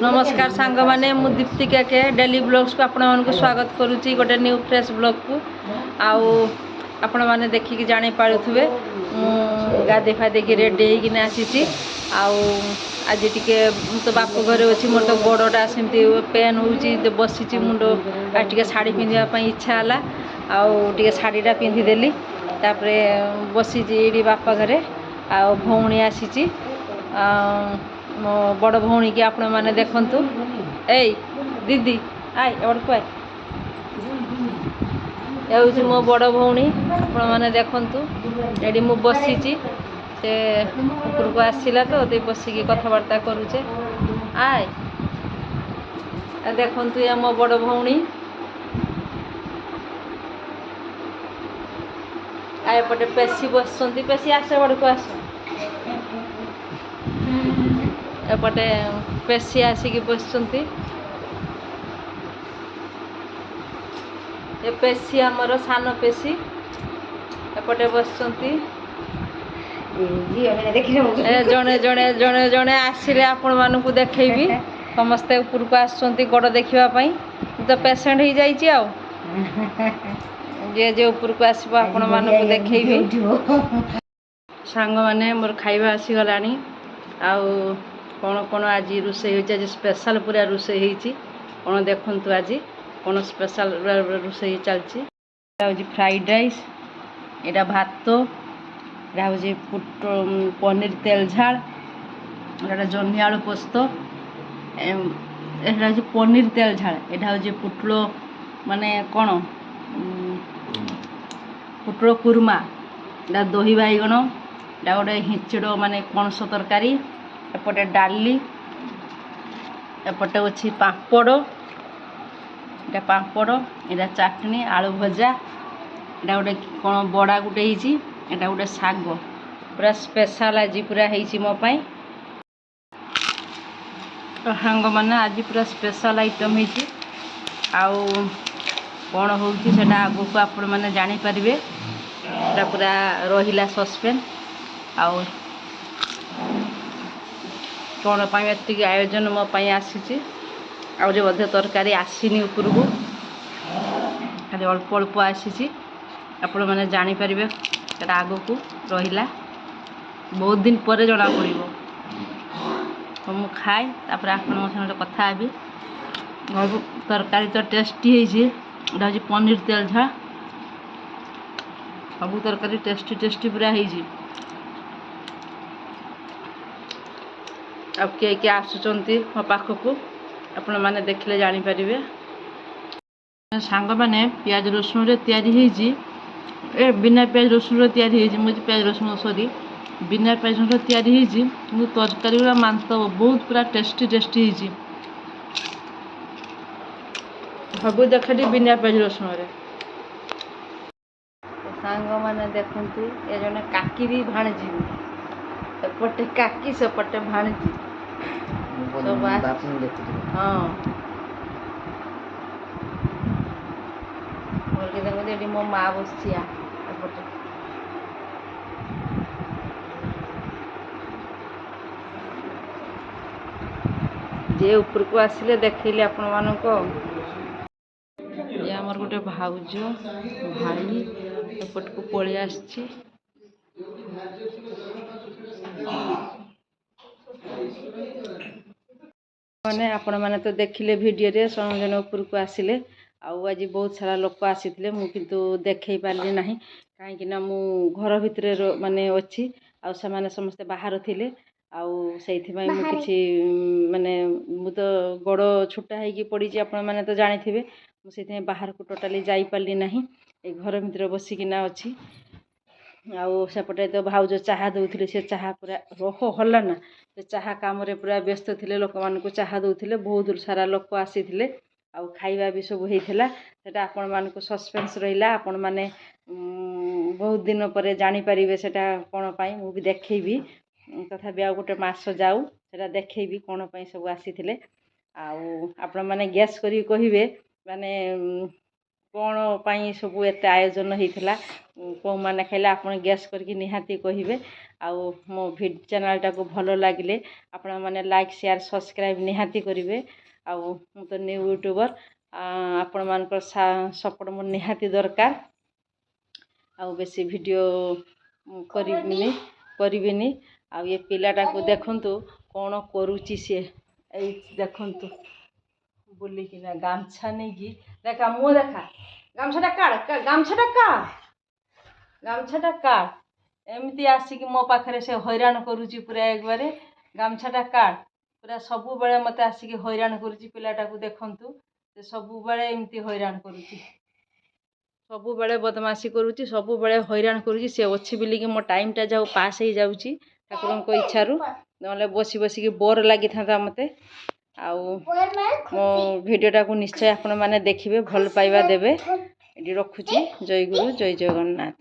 नमस्कार सांग माने मु दीप्तिका के डेली ब्लॉग्स को आपण मानक स्वागत करुच्ची गोटे न्यू फ्रेश ब्लॉग को आउ आपण माने देखिकी जानी पारुथुबे गाधे फाधे की रेडी होइकिना आसीची आउ आज टिके तो बाप घरे अच्छी मोर तो गोड़टा सेमती पेन होउची बसीची मुंडो आ टिके साड़ी पिंधिया पई इच्छा हला आउ टिके साड़ीटा पिंधि देली तापरे बसीची एडी बापा घरे आउ भौणी आसीची मो बड़ भौणी की आपण माने देखंतु ए दीदी आय एवड को आय मो बड़ भौणी आपण माने देखंतु एडी मु बसीची से ऊपर को आसिला तो ते बसिकी कथबार्ता करूचे आय देखंतु या मो बड़ भौणी आय पटे पेशी बसंती पेशी आसे बड़ को आस एपटे पेशी आसिकी बसंती ए पेशी हमर सान पेशी एपटे बसंती जड़े जड़े जड़े जड़े आसिले आपण मानकु देखैबी समस्ते ऊपर को आसंती गोड़ देखिबा पई तो पेशेंट ही जाईची आ जे जे ऊपर को आसीबो आपण मानकु देखैबी सांग माने मोर खाइबा आसी गलानी आउ कौन कौन आज रोषे हो आज स्पेशल पूरा रोषे होती कौन देखु आज कौन स्पेशल रोषे चलती फ्राइड राइस यहाँ भात यहाँ हूँ पनीर तेल झाड़ यहाँ जह्नी आलू पोस्त यहाँ हूँ पनीर तेल झाड़ यहाँ हूँ पुटल माने कौन पुटल कुरमा यहाँ दही बैगण यहाँ गोटे हिंचड़ माने पणस तरकारी एपटे डाली एपटे अच्छी पापड़ इटा पापड़ इटा चटनी आलू भजा इटा गोटे कौन बड़ा गोटे होटा गोटे शाग पूरा स्पेशल आज पूरा होती मो पाई सांग मैंने आज पूरा स्पेशल आइटम होती आउ कौन होती से आग को आपण मैंने जानीपारे पूरा रहा सस्पेंस आउ कौन एति आयोजन मो आसी आधे तरकारी आसीनी ऊपर को खाली अल्प अल्प आसी आपण मैंने जानीपारे आग को रहा बहुत दिन पर जना पड़ो तो मु खाए तापर आप कथा भी तरकारी तो टेस्टी होता हूँ पनीर तेल झा सब तरकारी टेस्टी टेस्टी पूरा होती अब किए आसुँच मो पाखक आपण मैंने देखले जानीपारे सांग मैंने प्याज रसुण रे तैयारी ए बिना प्याज रसुण रे तैयारी मुझे प्याज रसुण सॉरी बिना प्याज रसुण तैयारी तरकारी गुड़ा मानत बहुत पूरा टेस्टी टेस्टी सब देखी बिना प्याज रसुण रे सांग मैंने देखती ये जने काकी भी भाणजी एपटे काकी सेपटे भाणजी सब हाँ देखते मो माँ बस जे ऊपर को आसिले देखली आपण मानक ये आमर गोटे भाउज भाई एपट को पलि आसी मैंने आपण मैंने तो देखिले वीडियो रे जन ऊपर को आसिले आज बहुत सारा लोक आसी किंतु देखई पार्ली ना कहीं मु घर भितर माने अच्छी आने समस्ते बाहर थिले किसी माने मु तो गोड़ छुटा होगी पड़ी आपण मैंने तो जानी थे मुझे बाहर को टोटाली जाई पार्ली ना घर भितर बसिकिना अच्छी आउपटे तो भाउज चाहा दौले से चाहा पूरा रह हला ना से चाहा काम पूरा व्यस्त थे लोक मान चाहा दौले बहुत सारा लोक आसी आउ खाइबा भी सब होता सेटा आपण मानक सस्पेंस रहा आपण माने बहुत दिन पर जानीपारे सेटा कौन पाई मु भी देखी तथापि आ गोटे मास जाऊ सेटा देखी कौन पाई सब आसी आपण माने गैस करी कहिबे माने କ'ଣ ପାଇଁ ସବୁ ଏତେ ଆୟୋଜନ ହେଇଥିଲା, କେଉଁମାନେ ଖାଇଲେ ଆପଣ ଗେସ୍ କରିକି ନିହାତି କହିବେ। ଆଉ ମୋ ଚ୍ୟାନେଲ୍ଟାକୁ ଭଲ ଲାଗିଲେ ଆପଣମାନେ ଲାଇକ୍ ସେୟାର୍ ସବସ୍କ୍ରାଇବ୍ ନିହାତି କରିବେ। ଆଉ ମୁଁ ତ ନ୍ୟୁ ୟୁଟ୍ୟୁବର୍, ଆପଣମାନଙ୍କର ସପୋର୍ଟ ମୋର ନିହାତି ଦରକାର। ଆଉ ବେଶୀ ଭିଡ଼ିଓ କରିବିନି। ଆଉ ଏ ପିଲାଟାକୁ ଦେଖନ୍ତୁ କ'ଣ କରୁଛି ସିଏ, ଏଇ ଦେଖନ୍ତୁ ବୁଲିକିନା ଗାମଛା ନେଇକି ଦେଖା ମୁଁ ଦେଖା ଗାମଛାଟା କାଢ଼ ଏମିତି ଆସିକି ମୋ ପାଖରେ ସେ ହଇରାଣ କରୁଛି ପୁରା ଏକବାରେ। ଗାମଛାଟା କାଢ଼, ପୁରା ସବୁବେଳେ ମୋତେ ଆସିକି ହଇରାଣ କରୁଛି। ପିଲାଟାକୁ ଦେଖନ୍ତୁ, ସେ ସବୁବେଳେ ଏମିତି ହଇରାଣ କରୁଛି, ସବୁବେଳେ ବଦମାସି କରୁଛି, ସବୁବେଳେ ହଇରାଣ କରୁଛି। ସେ ଅଛି ବୋଲିକି ମୋ ଟାଇମ୍ଟା ଯାଉ ପାସ୍ ହେଇଯାଉଛି ଠାକୁରଙ୍କ ଇଚ୍ଛାରୁ, ନହେଲେ ବସିକି ବୋର୍ ଲାଗିଥାନ୍ତା ମୋତେ। ଆଉ ମୋ ଭିଡ଼ିଓଟାକୁ ନିଶ୍ଚୟ ଆପଣମାନେ ଦେଖିବେ, ଭଲ ପାଇବା ଦେବେ। ଏଠି ରଖୁଛି। ଜୟ ଗୁରୁ, ଜୟ ଜଗନ୍ନାଥ।